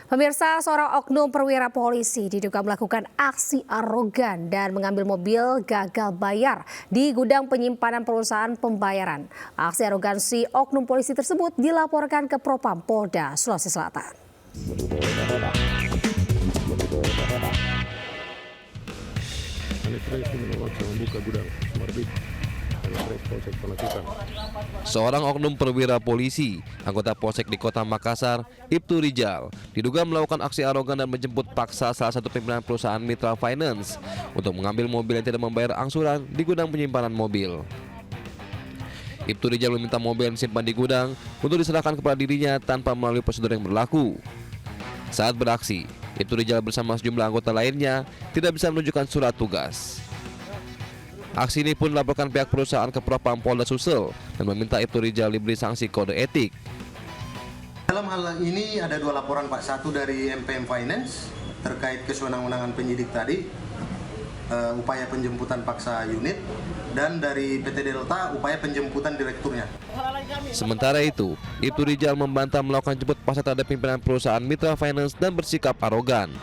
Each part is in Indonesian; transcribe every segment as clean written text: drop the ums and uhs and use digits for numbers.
Pemirsa, seorang oknum perwira polisi diduga melakukan aksi arogan dan mengambil mobil gagal bayar di gudang penyimpanan perusahaan pembayaran. Aksi arogansi oknum polisi tersebut dilaporkan ke Propam Polda Sulawesi Selatan. Seorang oknum perwira polisi, anggota Polsek di Kota Makassar, Ibtu Rijal, diduga melakukan aksi arogan dan menjemput paksa salah satu pimpinan perusahaan Mitra Finance untuk mengambil mobil yang tidak membayar angsuran di gudang penyimpanan mobil. Ibtu Rijal meminta mobil yang disimpan di gudang untuk diserahkan kepada dirinya tanpa melalui prosedur yang berlaku. Saat beraksi, Ibtu Rijal bersama sejumlah anggota lainnya tidak bisa menunjukkan surat tugas. Aksi ini pun dilaporkan pihak perusahaan ke Propam Polda Sulsel dan meminta Ibtu Rijal diberi sanksi kode etik. Dalam hal ini ada dua laporan Pak, satu dari MPM Finance terkait kesewenang-wenangan penyidik tadi, upaya penjemputan paksa unit, dan dari PT Delta upaya penjemputan direkturnya. Sementara itu, Ibtu Rijal membantah melakukan jemput paksa terhadap pimpinan perusahaan Mitra Finance dan bersikap arogan.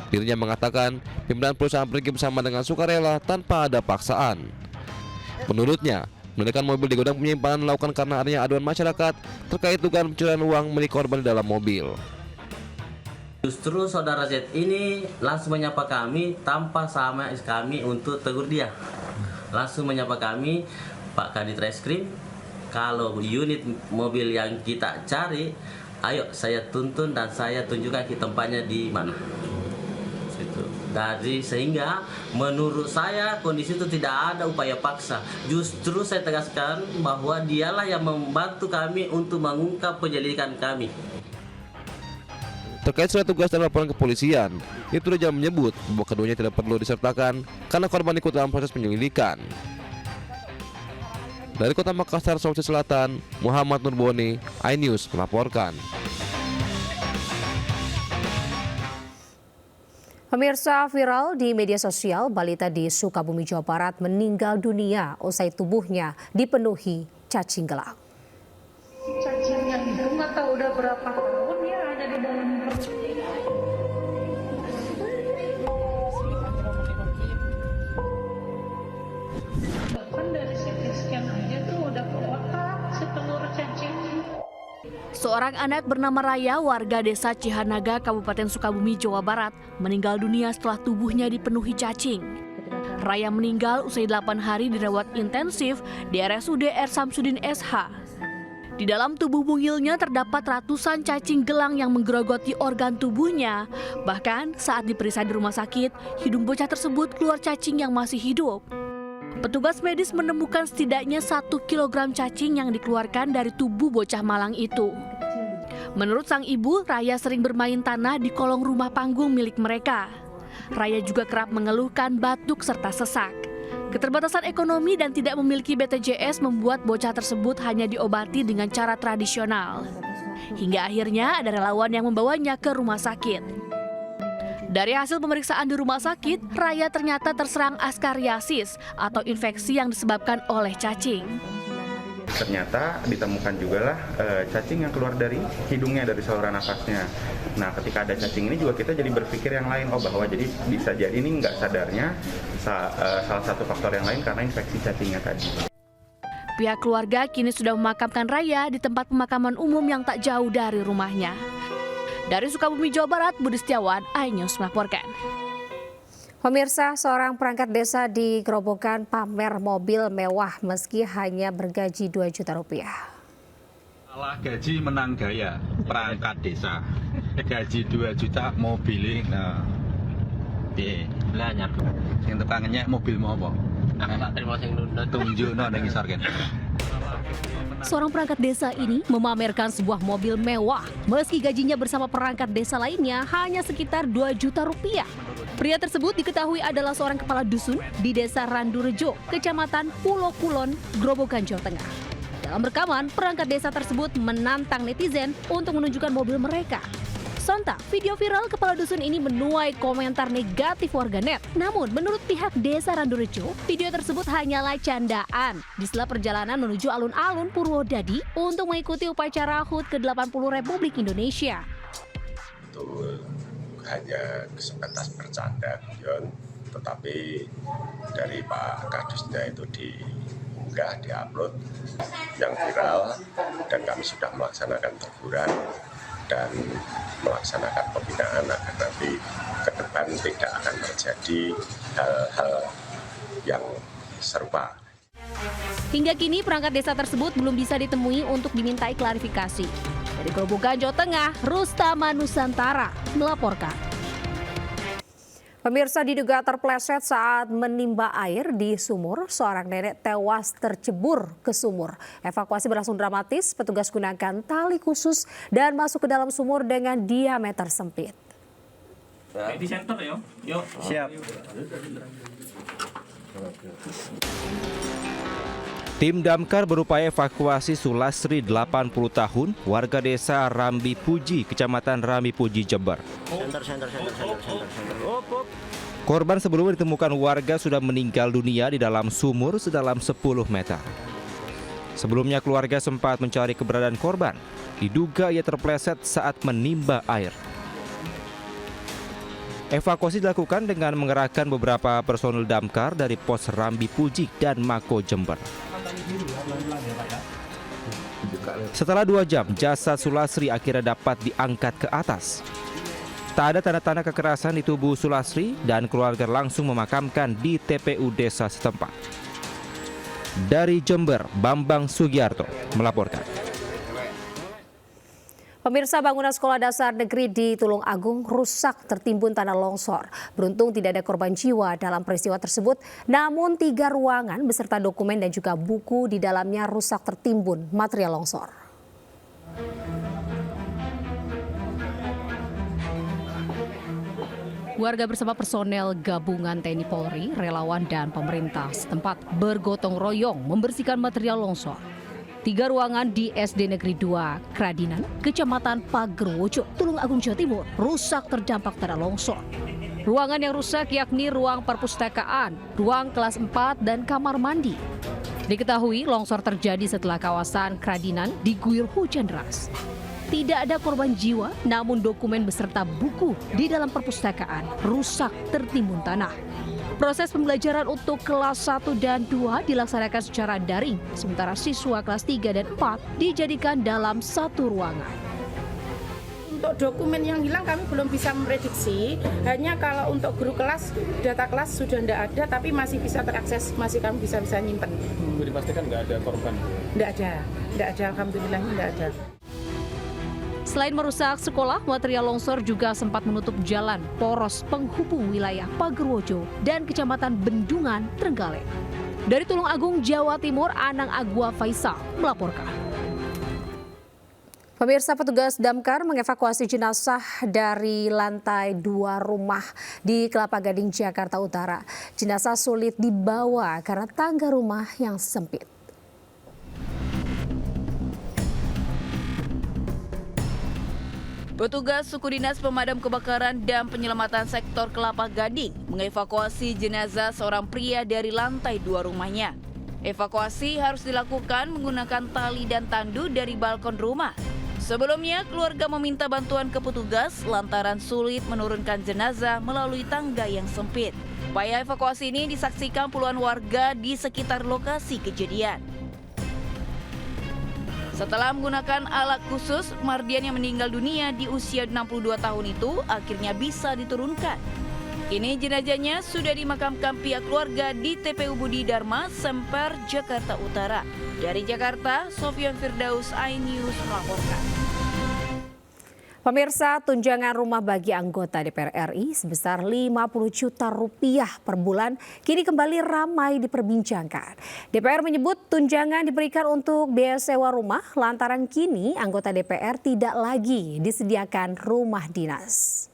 Dirinya mengatakan pimpinan perusahaan pergi bersama dengan sukarela tanpa ada paksaan. Menurutnya, menarikan mobil di gudang penyimpanan dilakukan karena adanya aduan masyarakat terkait dugaan pencurian uang milik korban di dalam mobil. Justru saudara Z ini langsung menyapa kami tanpa sama kami untuk tegur dia. Langsung menyapa kami, Pak Kadit Reskrim, kalau unit mobil yang kita cari, ayo saya tuntun dan saya tunjukkan ke tempatnya di mana. Dari sehingga menurut saya kondisi itu tidak ada upaya paksa. Justru saya tegaskan bahwa dialah yang membantu kami untuk mengungkap penyelidikan kami. Terkait surat tugas dan laporan kepolisian, Ibtu Rijal menyebut bahwa keduanya tidak perlu disertakan karena korban ikut dalam proses penyelidikan. Dari Kota Makassar, Sulawesi Selatan, Muhammad Nurboni, iNews melaporkan. Pemirsa, viral di media sosial, balita di Sukabumi, Jawa Barat meninggal dunia usai tubuhnya dipenuhi cacing gelang. Cacing yang itu nggak tahu udah berapa tahun ya ada di dalam perut. Bahkan dari CT scan aja tuh udah kotak setelur cacing. Seorang anak bernama Raya, warga desa Cihanaga, Kabupaten Sukabumi, Jawa Barat, meninggal dunia setelah tubuhnya dipenuhi cacing. Raya meninggal usai 8 hari dirawat intensif di RSUD R. Samsudin SH. Di dalam tubuh mungilnya terdapat ratusan cacing gelang yang menggerogoti organ tubuhnya. Bahkan saat diperiksa di rumah sakit, hidung bocah tersebut keluar cacing yang masih hidup. Petugas medis menemukan setidaknya 1 kilogram cacing yang dikeluarkan dari tubuh bocah malang itu. Menurut sang ibu, Raya sering bermain tanah di kolong rumah panggung milik mereka. Raya juga kerap mengeluhkan batuk serta sesak. Keterbatasan ekonomi dan tidak memiliki BPJS membuat bocah tersebut hanya diobati dengan cara tradisional. Hingga akhirnya ada relawan yang membawanya ke rumah sakit. Dari hasil pemeriksaan di rumah sakit, Raya ternyata terserang askariasis atau infeksi yang disebabkan oleh cacing. Ternyata ditemukan juga lah cacing yang keluar dari hidungnya, dari saluran nafasnya. Nah, ketika ada cacing ini juga kita jadi berpikir yang lain, bahwa jadi bisa jadi ini nggak sadarnya salah satu faktor yang lain karena infeksi cacingnya tadi. Pihak keluarga kini sudah memakamkan Raya di tempat pemakaman umum yang tak jauh dari rumahnya. Dari Sukabumi, Jawa Barat, Budi Setiawan, iNews melaporkan. Pemirsa, seorang perangkat desa di Grobogan pamer mobil mewah meski hanya bergaji 2 juta rupiah. Salah gaji menang gaya, perangkat desa. Gaji 2 juta mobil nah. Belanya. Yang tekannya mobil mau apa? Tunjuk nang ngisor kan. Seorang perangkat desa ini memamerkan sebuah mobil mewah meski gajinya bersama perangkat desa lainnya hanya sekitar 2 juta rupiah. Pria tersebut diketahui adalah seorang kepala dusun di Desa Randurejo, Kecamatan Pulau Kulon, Grobogan, Jawa Tengah. Dalam rekaman, perangkat desa tersebut menantang netizen untuk menunjukkan mobil mereka. Sontak, video viral kepala dusun ini menuai komentar negatif warganet. Namun, menurut pihak Desa Randurejo, video tersebut hanyalah candaan di sela perjalanan menuju alun-alun Purwodadi untuk mengikuti upacara HUT ke-80 Republik Indonesia. itu hanya sebatas bercanda, Yon. Tetapi dari Pak Kadusnya itu diunggah, diupload yang viral, dan kami sudah melaksanakan teguran dan melaksanakan pembinaan agar nanti ke depan tidak akan terjadi hal-hal yang serupa. Hingga kini perangkat desa tersebut belum bisa ditemui untuk dimintai klarifikasi. Dari Grobogan, Jawa Tengah, Rustama Nusantara melaporkan. Pemirsa, diduga terpleset saat menimba air di sumur, seorang nenek tewas tercebur ke sumur. Evakuasi berlangsung dramatis, petugas gunakan tali khusus dan masuk ke dalam sumur dengan diameter sempit. Di center ya, yuk. Siap. Tim damkar berupaya evakuasi Sulasri 80 tahun, warga desa Rambi Puji, Kecamatan Rambi Puji, Jember. Korban sebelumnya ditemukan warga sudah meninggal dunia di dalam sumur sedalam 10 meter. Sebelumnya keluarga sempat mencari keberadaan korban, diduga ia terpleset saat menimba air. Evakuasi dilakukan dengan mengerahkan beberapa personel damkar dari pos Rambi Puji dan Mako Jember. Setelah 2 jam, jasad Sulasri akhirnya dapat diangkat ke atas. Tak ada tanda-tanda kekerasan di tubuh Sulasri dan keluarga langsung memakamkan di TPU desa setempat. Dari Jember, Bambang Sugiarto melaporkan. Pemirsa, bangunan sekolah dasar negeri di Tulung Agung rusak tertimbun tanah longsor. Beruntung tidak ada korban jiwa dalam peristiwa tersebut, namun 3 ruangan beserta dokumen dan juga buku di dalamnya rusak tertimbun material longsor. Warga bersama personel gabungan TNI Polri, relawan dan pemerintah setempat bergotong royong membersihkan material longsor. 3 ruangan di SD Negeri 2 Kradinan, Kecamatan Pagerwojo, Tulung Agung, Jawa Timur, rusak terdampak tanah longsor. Ruangan yang rusak yakni ruang perpustakaan, ruang kelas 4, dan kamar mandi. Diketahui longsor terjadi setelah kawasan Kradinan diguyur hujan deras. Tidak ada korban jiwa, namun dokumen beserta buku di dalam perpustakaan rusak tertimbun tanah. Proses pembelajaran untuk kelas 1 dan 2 dilaksanakan secara daring, sementara siswa kelas 3 dan 4 dijadikan dalam satu ruangan. Untuk dokumen yang hilang kami belum bisa memprediksi, hanya kalau untuk guru kelas, data kelas sudah tidak ada, tapi masih bisa terakses, masih kami bisa nyimpen. Dipastikan nggak ada korban? Tidak ada, alhamdulillah tidak ada. Selain merusak sekolah, material longsor juga sempat menutup jalan poros penghubung wilayah Pagerwojo dan Kecamatan Bendungan, Trenggalek. Dari Tulung Agung, Jawa Timur, Anang Agua Faisal melaporkan. Pemirsa, petugas damkar mengevakuasi jenazah dari lantai 2 rumah di Kelapa Gading, Jakarta Utara. Jenazah sulit dibawa karena tangga rumah yang sempit. Petugas Suku Dinas Pemadam Kebakaran dan Penyelamatan Sektor Kelapa Gading mengevakuasi jenazah seorang pria dari lantai 2 rumahnya. Evakuasi harus dilakukan menggunakan tali dan tandu dari balkon rumah. Sebelumnya, keluarga meminta bantuan ke petugas lantaran sulit menurunkan jenazah melalui tangga yang sempit. Upaya evakuasi ini disaksikan puluhan warga di sekitar lokasi kejadian. Setelah menggunakan alat khusus, Mardian yang meninggal dunia di usia 62 tahun itu akhirnya bisa diturunkan. Kini jenazahnya sudah dimakamkan pihak keluarga di TPU Budi Dharma, Semper, Jakarta Utara. Dari Jakarta, Sofyan Firdaus, iNews melaporkan. Pemirsa, tunjangan rumah bagi anggota DPR RI sebesar 50 juta rupiah per bulan kini kembali ramai diperbincangkan. DPR menyebut tunjangan diberikan untuk biaya sewa rumah lantaran kini anggota DPR tidak lagi disediakan rumah dinas.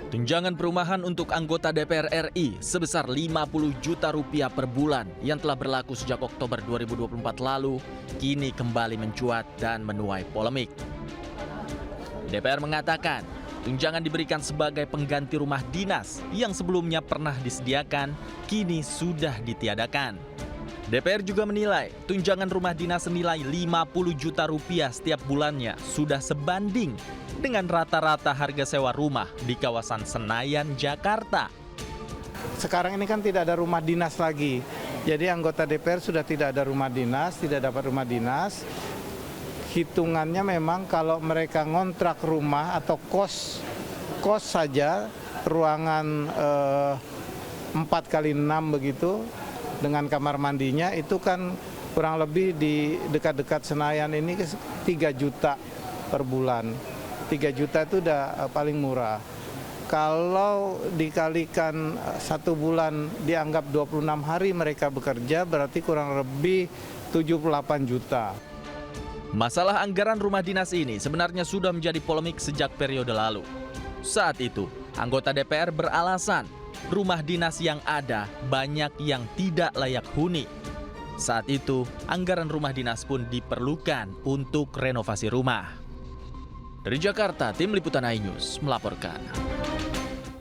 Tunjangan perumahan untuk anggota DPR RI sebesar 50 juta rupiah per bulan yang telah berlaku sejak Oktober 2024 lalu kini kembali mencuat dan menuai polemik. DPR mengatakan tunjangan diberikan sebagai pengganti rumah dinas yang sebelumnya pernah disediakan kini sudah ditiadakan. DPR juga menilai tunjangan rumah dinas senilai 50 juta rupiah setiap bulannya sudah sebanding dengan rata-rata harga sewa rumah di kawasan Senayan, Jakarta. Sekarang ini kan tidak ada rumah dinas lagi. Jadi anggota DPR sudah tidak ada rumah dinas, tidak dapat rumah dinas. Hitungannya memang kalau mereka ngontrak rumah atau kos saja, ruangan 4x6 begitu, dengan kamar mandinya itu kan kurang lebih di dekat-dekat Senayan ini 3 juta per bulan. 3 juta itu udah paling murah. Kalau dikalikan 1 bulan dianggap 26 hari mereka bekerja, berarti kurang lebih 78 juta. Masalah anggaran rumah dinas ini sebenarnya sudah menjadi polemik sejak periode lalu. Saat itu, anggota DPR beralasan rumah dinas yang ada banyak yang tidak layak huni. Saat itu, anggaran rumah dinas pun diperlukan untuk renovasi rumah. Dari Jakarta, Tim Liputan iNews melaporkan.